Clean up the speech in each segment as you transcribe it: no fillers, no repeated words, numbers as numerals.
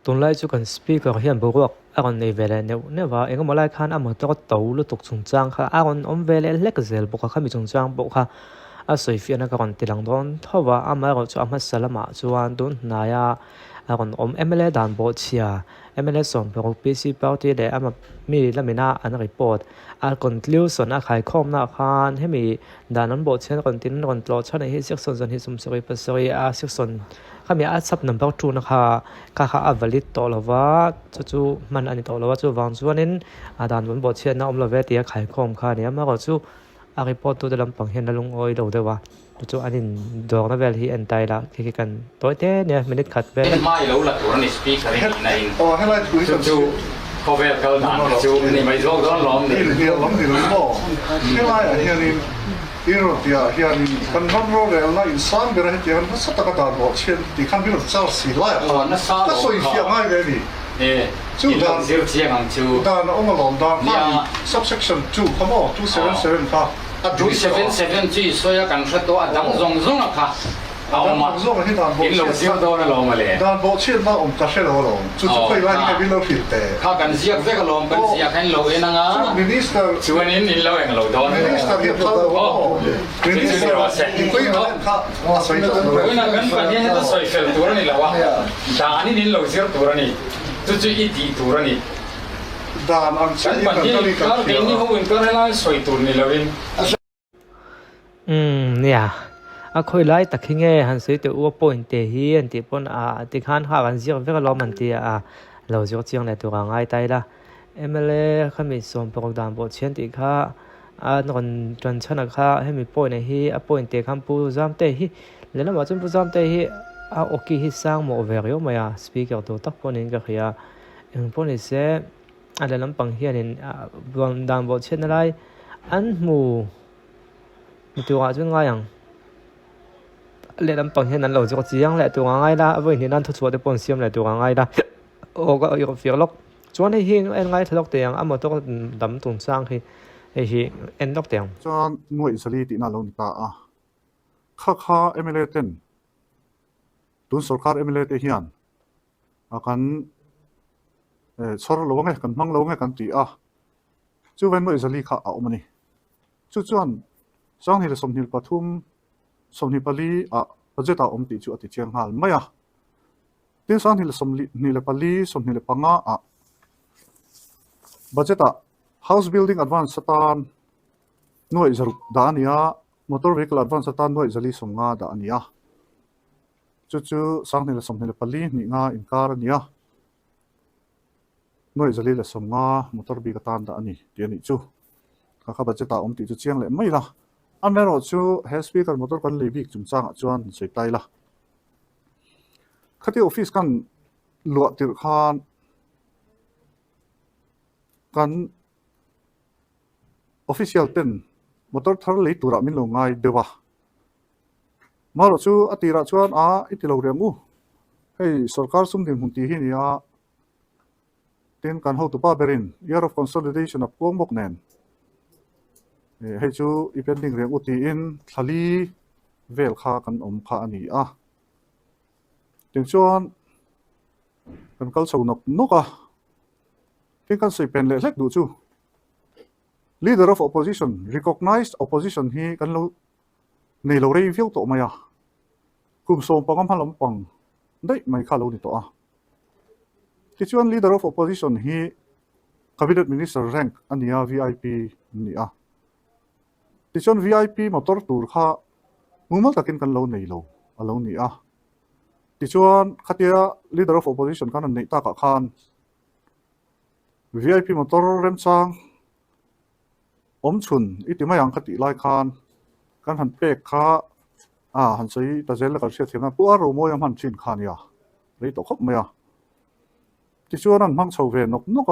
ตุนไลจูกันสปีกเฮียนบุกอากอนในเวลเนี่ยว่าเองก็มาไล่ขันอ่ะมันต้องตัวลุตุกจงจังค่ะอากอนอมเวลเล็กเซลบุกค่ะมีจงจังบุกค่ะอ่ะสวยฟินะก่อนติลังโดนทว่าอ่ะมาก็จะอ่ะมาสลามะจวนตุนนายอ่ะอากอนเอ็มเอลดันบุกเชียเอ็มเอลส่งไปกับพีซีพาวที่เดอ่ะมามีแล้วมีหน้าอันรีพอร์ตอ่ะก่อนลิ้วส่วนอ่ะขายข้อมหน้าขันให้มีด่านนั้นบุกเชียก่อนตินก่อนตลอดชั้นในที่เซ็กซ์ส่วนที่สมศรีปัสสรีอ่ะเซ็กซ์ส่วน ข้ามีอาซับนัมเบอร์ทูนะคะข้าอาวลิตตัวละว่าจู่มันอันนี้ตัวละว่าจู่วางจู่วันนี้ด่านบนบทเชียนน้องเราเวทีขายของค่ะเนี่ยมาก็จู่อาริพอตัวเดิมปังเห็นนั่งอ้อยดูเดี๋ยวว่าจู่อันนี้ดอกนั่นเวทีอันใดละที่กันตัวเต้เนี่ยมินิคัดเวลไม่รู้ละตัวนี้สปีกอะไรในจู่พอเวลเขาหนาจู่นี่ไม่รู้ต้องล้อมนี่เฮียล้อมที่ล้อมบ่เฮียอะไรเฮียนี่อีโรตีอาเฮียนี่กันน้องโรเรลน่ะอินสานเบรห์ที่มันสัตว์กระดาษบ่เช่นที่คันบิลซาร์สีไล่ก็สวยเฮียง่ายเลยนี่จู่ด่านเสียงจู่ด่านองค์ลงด่านนี่ subsection 2 come on 277ค่ะ277จู่สวยกันชัดตัวดังซงอะค่ะเอามาอินโลเซียโดนลงมาเลยด่านบ่เช่นน่ะองค์กษัตริย์เราลงจู่ค่อยไล่ให้บิลฟิลเตข้ากันเสียกเวกลงกันเสียกให้โลเองนะมินิสเตอร์จู่นี้อินโลเองโลโดนมินิสเตอร์ที่เขามินิสเตอร์ที่คุยกันค่ะสวยจังเลยคุยนั่งกันกันเนี่ยจะสวยเฟลตัวนี้แล้ววะด่านนี้อินโลเซียตัวนี้จู่อีตีตัวนี้ด่านอันเช่นกันนี่ก็เดี๋ยวนี้เขาอินก็ให้ล่าสวยตัวนี้แล้วเองเนี่ยอะคุยไล่ตะคิงเงหันสุดตัวปอยน์เตฮีอันที่ปนที่ขันหากันเสียเวก็ล้อมันที่เราจะเจียงในตัวง่ายได้ละเอ็มเล่เขามีส่วนประกอบบทเช่นที่ข้านอนจนชนะข้าให้มีปอยในฮีปอยน์เตคำพูจำเตฮีแล้วนั่นว่าจนพูจำเตฮีโอเคฮิสังโมเวริโอมาสปีกเกอร์ตัวตักปนินก็คือปนิเสอะไรลำปังเฮียนินบางดังบทเช่นอะไรอันมีตัวจนง่ายอย่างเรื่องปังเห็นนั้นเราจะก็จีงแหละตัวง่ายละวันนี้นั่นทุกส่วนที่ปนเสียมแหละตัวง่ายละโอ้ก็อยู่กับฟิลล็อกชวนให้เฮงเอ็นง่ายทะเลาะเตียงอ่ะมันต้องดำตุนสร้างให้เอ็นล็อกเตียงจานหน่วยสลีติน่าลงตาข้าเอเมเลเตนตุนสุขาเอเมเลเตเฮียนกันชอร์ลงไงกันมังลงไงกันตีจู่เว้นหน่วยสลีข้าเอามันนี่จู่จวนจังนี่เลยสมนิลปทุมสมนิปลีปัจจุบันอมติจูอติเชียงหาลไม่ที่สังนี่เลยสมนิลปลีสมนิลปังปัจจุบัน house building advance สตานหน่วยจรุดานีmotor vehicle advance สตานหน่วยจลีสมงาดานีจู่สังนี่เลยสมนิลปลีนี่งาอินการนีหน่วยจลีเลยสมงา motor vehicle ตานดานีเดี๋ยวนี้จู่ข้าปัจจุบันอมติจูเชียงเลยไม่ละอันนั้นเราจู่ head speaker motor กันเลยบิกจุ่มจ้างจวนใส่ไตละข้าที่ออฟฟิศกันหลวดติดคานกันออฟฟิเชียลเป็นมอเตอร์ทาร์ลีตัวมินลงไงเดี๋ยวมาเราจู่อติระจวนอิติโลเรียงูให้สรการสุ่มทีมหุ่นตีหินเต้นกันhow to paberin year of consolidation of กวงบกแนนให้จู่อีเป็นดิ่งเรียงอุติอินทะลีเวลคากันข้าอันนี้ถึงชวนกันก็สนุกที่กันสิเป็นเล็กดูจู่ leader of opposition recognized opposition ที่กันเราในเราเรียวิวตัวมาคุมส่งปังพันลำปังได้ไม่ข้าเรานี่ตัวที่ชวน leader of opposition ที่ cabinet minister rank อันนี้VIP นี่ที่ชวน VIP มาตัวตัวข้ามุ่งมั่นตักินกันเราในเรานี่ที่ชวนขัดยา leader of opposition กันในตากะขาน VIP มาตัวเริ่มสร้างชุนอิติมายังขัดไล่ขานกันหันเป็กข้าหันใช้ตาเจลกับเชียร์ทีมนั้นปัวรู้มวยมันชินขานเลยตกคบไหมที่ชวนนั้นมังชาวเวนนก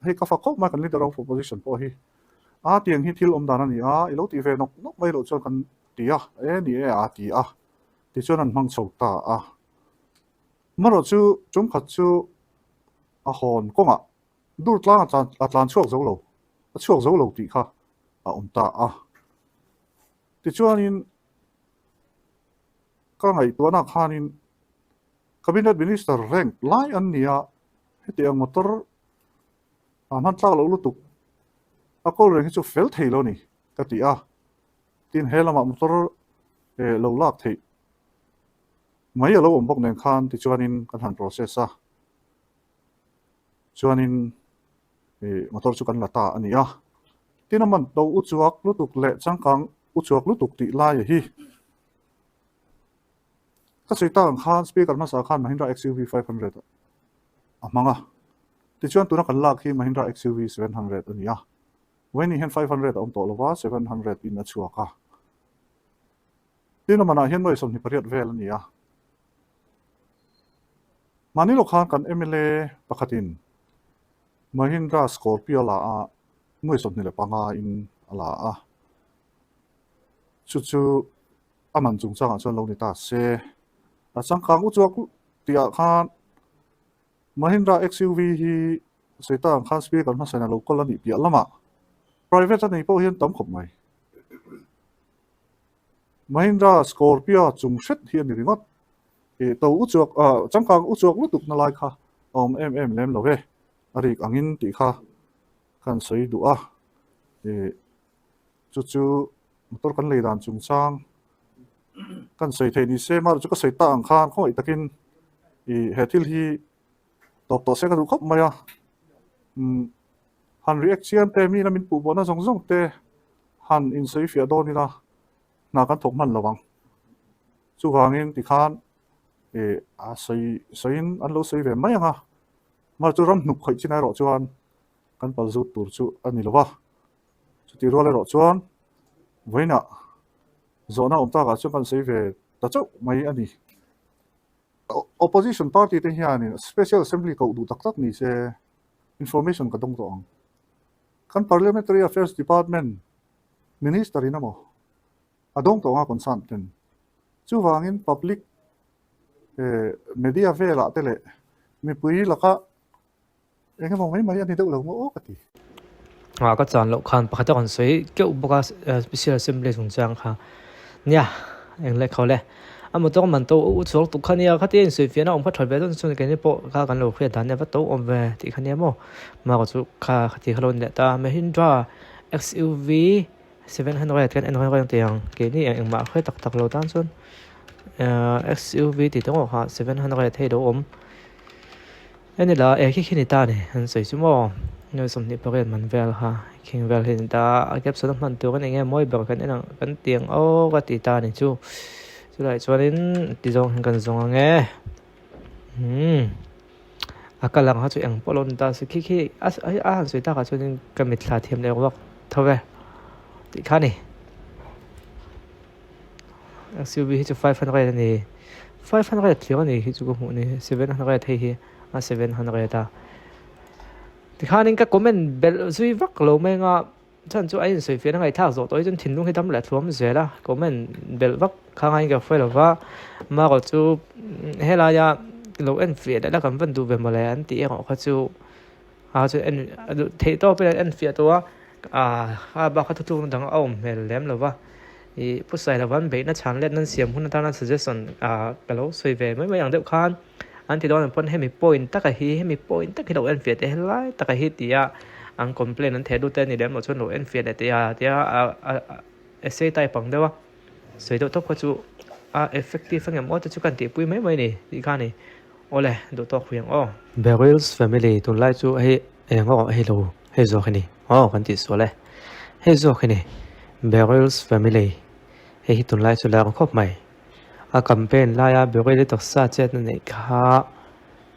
ให้กาฟักคบมากัน leader of opposition พอฮีเตียงที่ทิลดานันนี่อีโลตีเวนกไม่รู้ชวนกันตีนี่ตีที่ชวนนั้นมังชาวตามาเราจู่จุ่มขัดจู่หอนก็ดูดล้างอาจารย์ช่วงโลตีค่ะตาที่ชวนนี้ก็ไงตัวนักข่านี้ cabinet minister rank lai an nia heti ang motor man tla lo lutuk ako reng chu fel thei lo ni katia tin helama motor lo lak thei mai lo om bok nen khan ti chuanin kan han process a chuanin motor chu kan lata ania tinaman to uchuak lutuk le changkang uchuak lutuk ti lai hi ka sei tang khan speaker ma sa khan Mahindra XUV 500 amanga ti chuan tuna kan lak hi Mahindra XUV 700 ania when hi 500 om to lova 700 in a chuaka tinaman a hian noi som ni pariat vel ania manilo khan kan MLA pakhatin Mahindra Scorpio la a noi som ni le panga in ala a chu aman chung changa chuan lo ni ta se a changkang uchuak tia khan Mahindra XUV hi seita khan speaker ma sana local ani pia lama private ani po hian tam khop mai Mahindra Scorpio chung set hian ni ringot to uchuak changkang uchuak lutuk na lai kha lem lo ve arik angin ti kha kan sei du a chu motor kan lei dan chung chang kan sei thei ni se mar chu ka sei ta ang khan khoi takin he thil hi to se ka du khop maya han reaction te mi na min pu bona zong te han in sei fia do ni na kan thok man lawang chu wangin ti khan a sein an lo sei ve mai nga mar chu ram nup khoi chinai ro chuan kan pal zu tur chu ani lova chu ti ro le ro chuan voina zona omta ga chu kan sei ve ta chu mai ani opposition party te hian special assembly ko du tak ni se information ka dong tong kan parliamentary affairs department minister inamo adong to nga concern ten chu wangin public media vela tele mi pui laka engem mong mai ani deuh lo mo ka ti ka chan lo khan pakhat kon soi ke boka special assembly chung chang kha nya eng le khole amo to man to u chok tu khania khatin soi fiana om phathol be don chu ke ni po kha kan lo khre dan ne va to om ve ti khania mo ma ko chu kha khati khalon le ta Mahindra XUV 700 kan en hoi tiang ke ni eng ma khre tak lo tan chun XUV ti to ha 700 thei do om ani la khi ni ta ne han soi chu mo noi som ni pare man vel ha king vel hin ta agep so man tu kan enge moi ber kan tiang o ka ti ta ni chu lại chuanin ti zong kan zong ange akalang ha chu eng polon ta se khi a han soi ta ka chuanin kamit thla thiam le wak thove ti khani SUV hi chu 500 ni 500 thliwa ni hi chu ko mu ni 700 thei hi a 700 ta ti khanin ka comment bel zui vak lo me nga chan chu ai soi fian ngai thak zo toi chun thin lung hi tam la thluam zela comment bel vak khangai ga felova ma ko chu hela ya lo en fia da kan van du ve mala an ti ngo kha chu a chu en thei to pe en fia to a ba kha tu dang om mel lem lova i pusai la van be na chan let nan siam hun ta na suggestion ka lo soi ve mai yang deuh khan an ti don pon hemi point ta ka hi hemi point ta ki lo en fia te helai ta ka hi ti ya ang complain an thedu te ni dem lo chon lo en fia te ya essay tai pang dewa soi do to ko chu effective ngam o chu kan ti pui mai ni ti kha ni ole do to khuyang o Beryl's family to lai chu he ngo hello he zo khani kan ti so le he zo khani Beryl's family he hi tun lai chu la khop mai a campaign la ya Beryl to sa chet na nei kha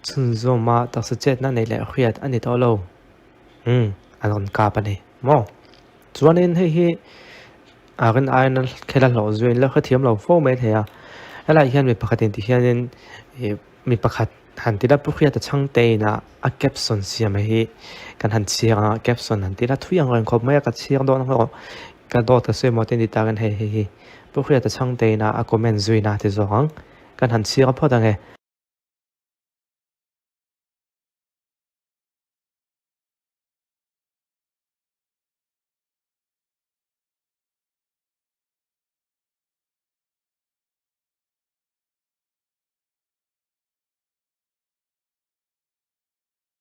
chun zo ma ta sa chet na nei le khriat ani to lo an ka pa ni mo chuanin hi agan aina khela lo zuin la khathiam lo fo me theya ala hian mi pakhatin ti hianin mi pakhat han tila pukhria ta chang te na a capson siam hi kan han chianga capson han tila thuyang ran khop mai ka chiang don ho ka do ta se mo ten di ta gan he pukhria ta chang te na a comment zuina te zo hang kan han chianga phodang he